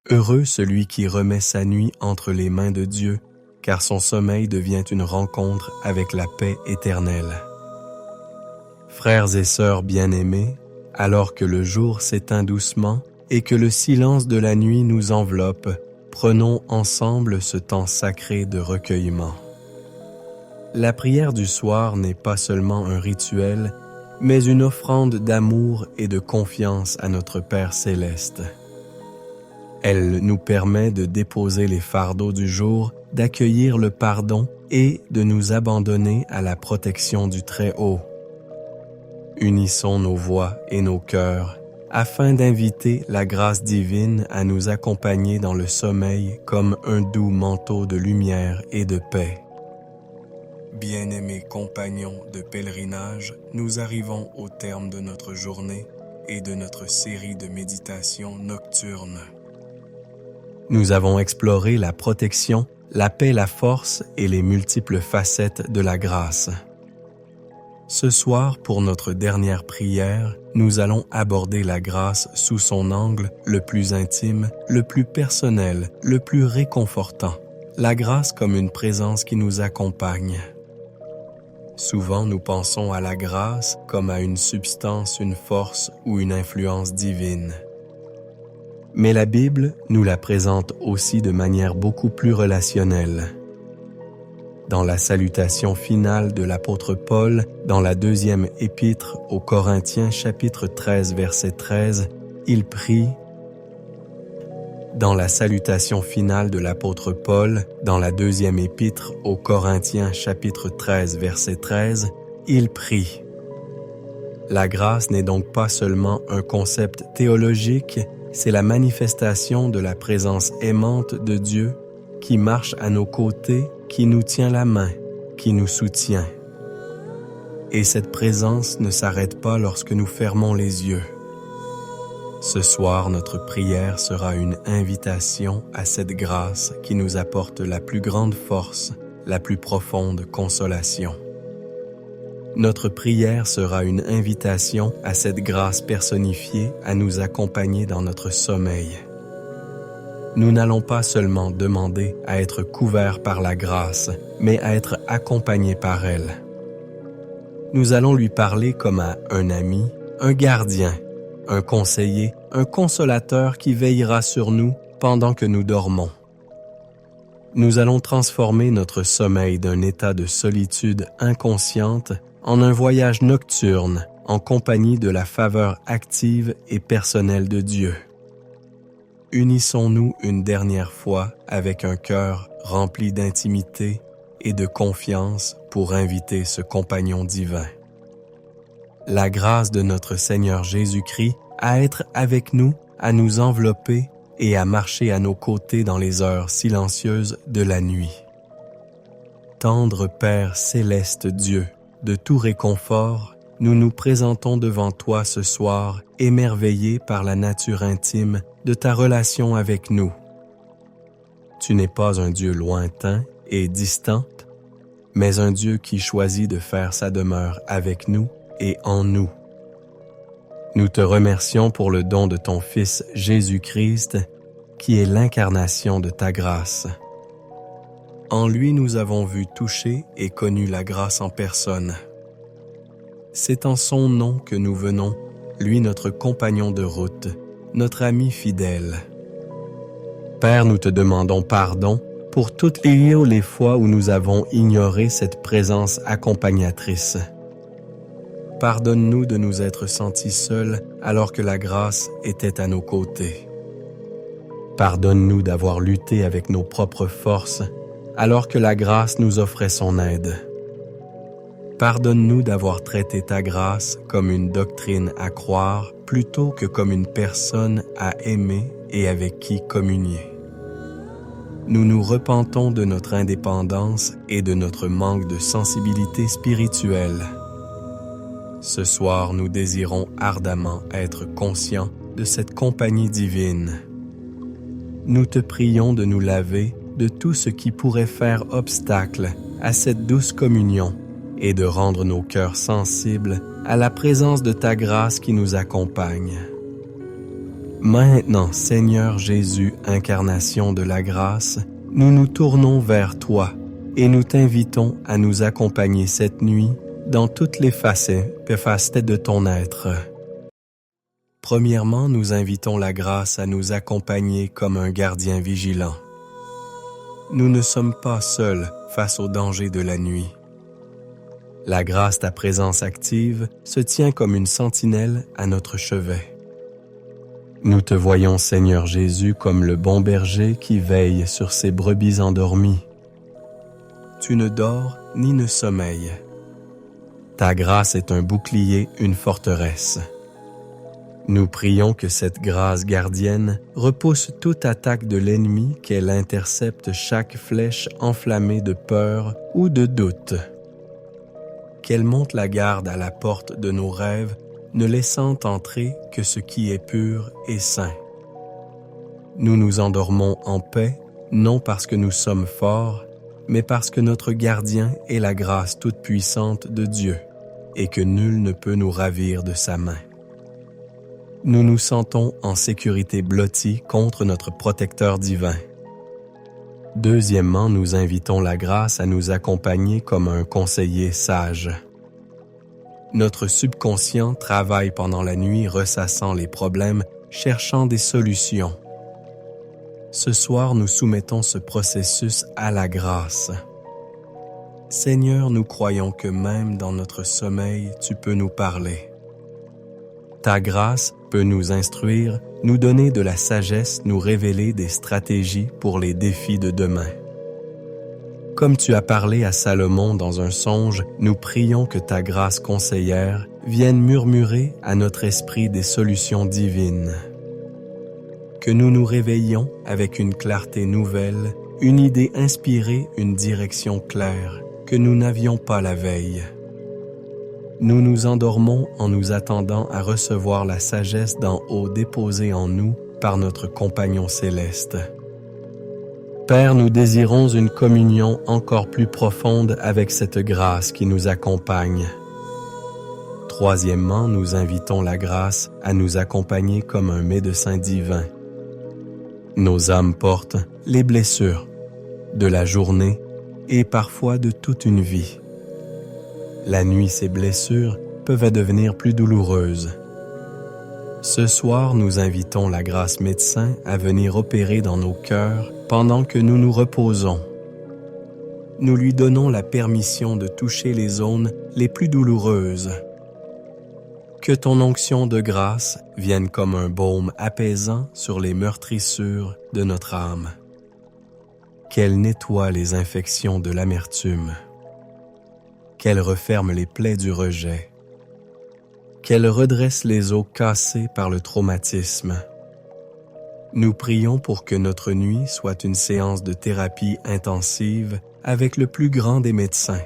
Heureux celui qui remet sa nuit entre les mains de Dieu, car son sommeil devient une rencontre avec la paix éternelle. Frères et sœurs bien-aimés, alors que le jour s'éteint doucement et que le silence de la nuit nous enveloppe, prenons ensemble ce temps sacré de recueillement. La prière du soir n'est pas seulement un rituel, mais une offrande d'amour et de confiance à notre Père céleste. Elle nous permet de déposer les fardeaux du jour, d'accueillir le pardon et de nous abandonner à la protection du Très-Haut. Unissons nos voix et nos cœurs afin d'inviter la grâce divine à nous accompagner dans le sommeil comme un doux manteau de lumière et de paix. Bien-aimés compagnons de pèlerinage, nous arrivons au terme de notre journée et de notre série de méditations nocturnes. Nous avons exploré la protection, la paix, la force et les multiples facettes de la grâce. Ce soir, pour notre dernière prière, nous allons aborder la grâce sous son angle le plus intime, le plus personnel, le plus réconfortant. La grâce comme une présence qui nous accompagne. Souvent, nous pensons à la grâce comme à une substance, une force ou une influence divine. Mais la Bible nous la présente aussi de manière beaucoup plus relationnelle. Dans la salutation finale de l'apôtre Paul, dans la deuxième épître aux Corinthiens, chapitre 13, verset 13, il prie. Dans la salutation finale de l'apôtre Paul, dans la deuxième épître aux Corinthiens, chapitre 13, verset 13, il prie. La grâce n'est donc pas seulement un concept théologique, c'est la manifestation de la présence aimante de Dieu qui marche à nos côtés, qui nous tient la main, qui nous soutient. Et cette présence ne s'arrête pas lorsque nous fermons les yeux. Ce soir, notre prière sera une invitation à cette grâce qui nous apporte la plus grande force, la plus profonde consolation. Notre prière sera une invitation à cette grâce personnifiée à nous accompagner dans notre sommeil. Nous n'allons pas seulement demander à être couverts par la grâce, mais à être accompagnés par elle. Nous allons lui parler comme à un ami, un gardien, un conseiller, un consolateur qui veillera sur nous pendant que nous dormons. Nous allons transformer notre sommeil d'un état de solitude inconsciente en un voyage nocturne en compagnie de la faveur active et personnelle de Dieu. Unissons-nous une dernière fois avec un cœur rempli d'intimité et de confiance pour inviter ce compagnon divin. La grâce de notre Seigneur Jésus-Christ à être avec nous, à nous envelopper et à marcher à nos côtés dans les heures silencieuses de la nuit. Tendre Père céleste Dieu, de tout réconfort, nous nous présentons devant toi ce soir, émerveillés par la nature intime de ta relation avec nous. Tu n'es pas un Dieu lointain et distant, mais un Dieu qui choisit de faire sa demeure avec nous et en nous. Nous te remercions pour le don de ton Fils Jésus-Christ, qui est l'incarnation de ta grâce. En lui, nous avons vu, touché et connu la grâce en personne. C'est en son nom que nous venons, lui notre compagnon de route, notre ami fidèle. Père, nous te demandons pardon pour toutes les fois où nous avons ignoré cette présence accompagnatrice. Pardonne-nous de nous être sentis seuls alors que la grâce était à nos côtés. Pardonne-nous d'avoir lutté avec nos propres forces alors que la grâce nous offrait son aide. Pardonne-nous d'avoir traité ta grâce comme une doctrine à croire plutôt que comme une personne à aimer et avec qui communier. Nous nous repentons de notre indépendance et de notre manque de sensibilité spirituelle. Ce soir, nous désirons ardemment être conscients de cette compagnie divine. Nous te prions de nous laver de tout ce qui pourrait faire obstacle à cette douce communion et de rendre nos cœurs sensibles à la présence de ta grâce qui nous accompagne. Maintenant, Seigneur Jésus, incarnation de la grâce, nous nous tournons vers toi et nous t'invitons à nous accompagner cette nuit dans toutes les facettes de ton être. Premièrement, nous invitons la grâce à nous accompagner comme un gardien vigilant. Nous ne sommes pas seuls face aux dangers de la nuit. La grâce, ta présence active, se tient comme une sentinelle à notre chevet. Nous te voyons, Seigneur Jésus, comme le bon berger qui veille sur ses brebis endormies. Tu ne dors ni ne sommeilles. Ta grâce est un bouclier, une forteresse. Nous prions que cette grâce gardienne repousse toute attaque de l'ennemi, qu'elle intercepte chaque flèche enflammée de peur ou de doute. Qu'elle monte la garde à la porte de nos rêves, ne laissant entrer que ce qui est pur et saint. Nous nous endormons en paix, non parce que nous sommes forts, mais parce que notre gardien est la grâce toute-puissante de Dieu, et que nul ne peut nous ravir de sa main. Nous nous sentons en sécurité blottis contre notre protecteur divin. Deuxièmement, nous invitons la grâce à nous accompagner comme un conseiller sage. Notre subconscient travaille pendant la nuit ressassant les problèmes, cherchant des solutions. Ce soir, nous soumettons ce processus à la grâce. Seigneur, nous croyons que même dans notre sommeil, tu peux nous parler. Ta grâce peut nous instruire, nous donner de la sagesse, nous révéler des stratégies pour les défis de demain. Comme tu as parlé à Salomon dans un songe, nous prions que ta grâce conseillère vienne murmurer à notre esprit des solutions divines. Que nous nous réveillions avec une clarté nouvelle, une idée inspirée, une direction claire, que nous n'avions pas la veille. Nous nous endormons en nous attendant à recevoir la sagesse d'en haut déposée en nous par notre compagnon céleste. Père, nous désirons une communion encore plus profonde avec cette grâce qui nous accompagne. Troisièmement, nous invitons la grâce à nous accompagner comme un médecin divin. Nos âmes portent les blessures de la journée et parfois de toute une vie. La nuit, ces blessures peuvent devenir plus douloureuses. Ce soir, nous invitons la grâce médecin à venir opérer dans nos cœurs pendant que nous nous reposons. Nous lui donnons la permission de toucher les zones les plus douloureuses. Que ton onction de grâce vienne comme un baume apaisant sur les meurtrissures de notre âme. Qu'elle nettoie les infections de l'amertume. Qu'elle referme les plaies du rejet. Qu'elle redresse les os cassés par le traumatisme. Nous prions pour que notre nuit soit une séance de thérapie intensive avec le plus grand des médecins.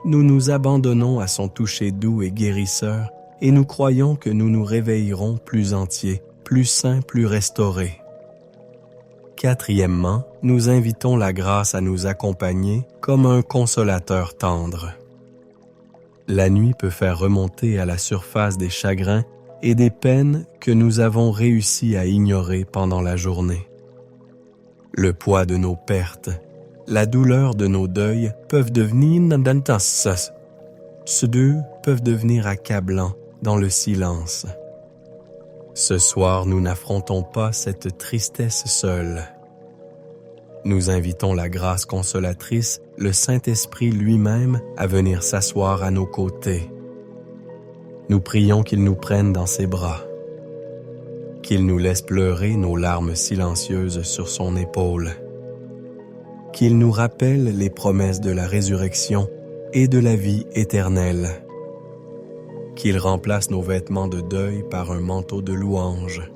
Nous nous abandonnons à son toucher doux et guérisseur et nous croyons que nous nous réveillerons plus entiers, plus sains, plus restaurés. Quatrièmement, nous invitons la grâce à nous accompagner comme un consolateur tendre. La nuit peut faire remonter à la surface des chagrins et des peines que nous avons réussi à ignorer pendant la journée. Le poids de nos pertes, la douleur de nos deuils peuvent devenir accablants dans le silence. Ce soir, nous n'affrontons pas cette tristesse seule. Nous invitons la grâce consolatrice, le Saint-Esprit lui-même, à venir s'asseoir à nos côtés. Nous prions qu'il nous prenne dans ses bras, qu'il nous laisse pleurer nos larmes silencieuses sur son épaule, qu'il nous rappelle les promesses de la résurrection et de la vie éternelle, qu'il remplace nos vêtements de deuil par un manteau de louange.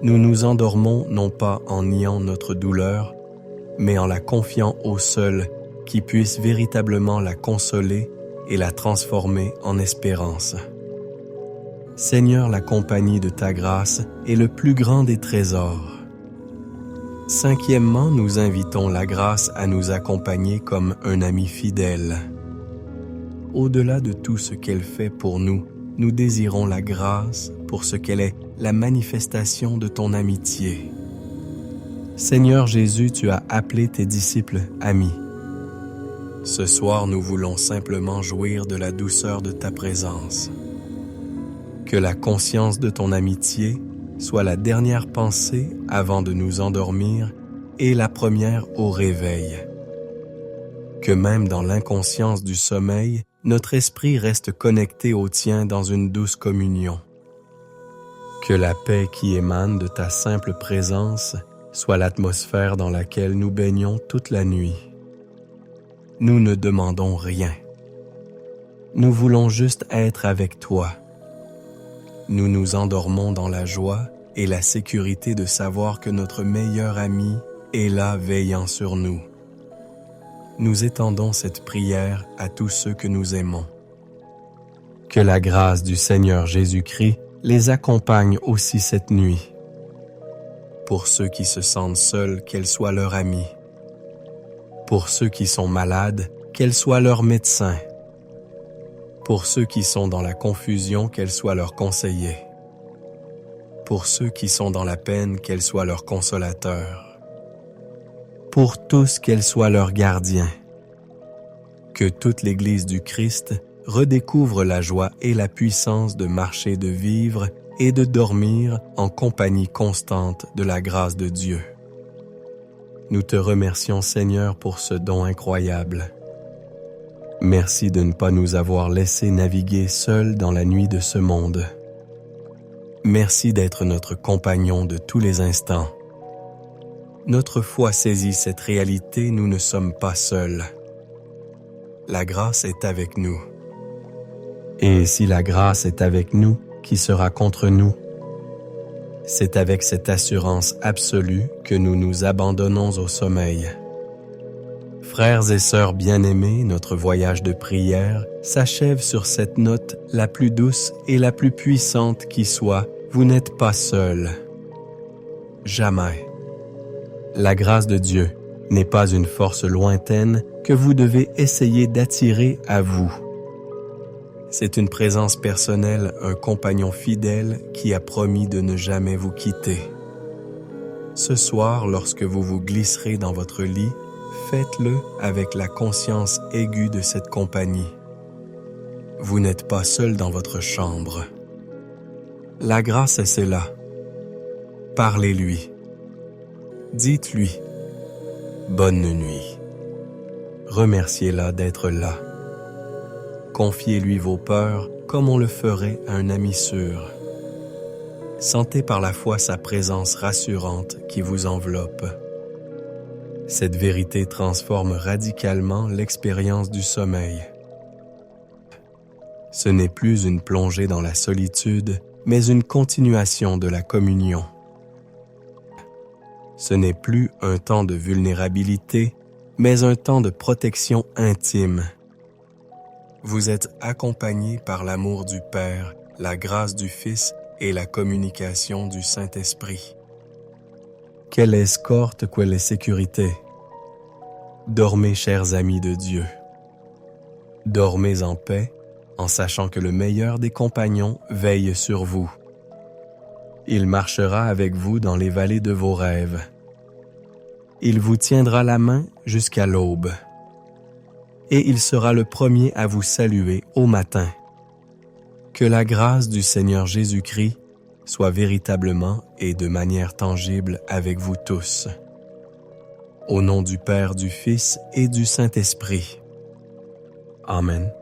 Nous nous endormons non pas en niant notre douleur, mais en la confiant au seul qui puisse véritablement la consoler et la transformer en espérance. Seigneur, la compagnie de ta grâce est le plus grand des trésors. Cinquièmement, nous invitons la grâce à nous accompagner comme un ami fidèle. Au-delà de tout ce qu'elle fait pour nous, nous désirons la grâce pour ce qu'elle est la manifestation de ton amitié. Seigneur Jésus, tu as appelé tes disciples amis. Ce soir, nous voulons simplement jouir de la douceur de ta présence. Que la conscience de ton amitié soit la dernière pensée avant de nous endormir et la première au réveil. Que même dans l'inconscience du sommeil, notre esprit reste connecté au tien dans une douce communion. Que la paix qui émane de ta simple présence soit l'atmosphère dans laquelle nous baignons toute la nuit. Nous ne demandons rien. Nous voulons juste être avec toi. Nous nous endormons dans la joie et la sécurité de savoir que notre meilleur ami est là veillant sur nous. Nous étendons cette prière à tous ceux que nous aimons. Que la grâce du Seigneur Jésus-Christ les accompagne aussi cette nuit. Pour ceux qui se sentent seuls, qu'elle soit leur amie. Pour ceux qui sont malades, qu'elle soit leur médecin. Pour ceux qui sont dans la confusion, qu'elle soit leur conseiller. Pour ceux qui sont dans la peine, qu'elle soit leur consolateur. Pour tous, qu'elle soit leur gardien. Que toute l'Église du Christ redécouvre la joie et la puissance de marcher, de vivre et de dormir en compagnie constante de la grâce de Dieu. Nous te remercions, Seigneur, pour ce don incroyable. Merci de ne pas nous avoir laissés naviguer seuls dans la nuit de ce monde. Merci d'être notre compagnon de tous les instants. Notre foi saisit cette réalité, nous ne sommes pas seuls. La grâce est avec nous. Et si la grâce est avec nous, qui sera contre nous? C'est avec cette assurance absolue que nous nous abandonnons au sommeil. Frères et sœurs bien-aimés, notre voyage de prière s'achève sur cette note la plus douce et la plus puissante qui soit. Vous n'êtes pas seuls. Jamais. La grâce de Dieu n'est pas une force lointaine que vous devez essayer d'attirer à vous. C'est une présence personnelle, un compagnon fidèle qui a promis de ne jamais vous quitter. Ce soir, lorsque vous vous glisserez dans votre lit, faites-le avec la conscience aiguë de cette compagnie. Vous n'êtes pas seul dans votre chambre. La grâce est là. Parlez-lui. Dites-lui « Bonne nuit ». Remerciez-la d'être là. Confiez-lui vos peurs comme on le ferait à un ami sûr. Sentez par la foi sa présence rassurante qui vous enveloppe. Cette vérité transforme radicalement l'expérience du sommeil. Ce n'est plus une plongée dans la solitude, mais une continuation de la communion. Ce n'est plus un temps de vulnérabilité, mais un temps de protection intime. Vous êtes accompagné par l'amour du Père, la grâce du Fils et la communication du Saint-Esprit. Quelle escorte, quelle sécurité! Dormez, chers amis de Dieu. Dormez en paix, en sachant que le meilleur des compagnons veille sur vous. Il marchera avec vous dans les vallées de vos rêves. Il vous tiendra la main jusqu'à l'aube. Et il sera le premier à vous saluer au matin. Que la grâce du Seigneur Jésus-Christ soit véritablement et de manière tangible avec vous tous. Au nom du Père, du Fils et du Saint-Esprit. Amen.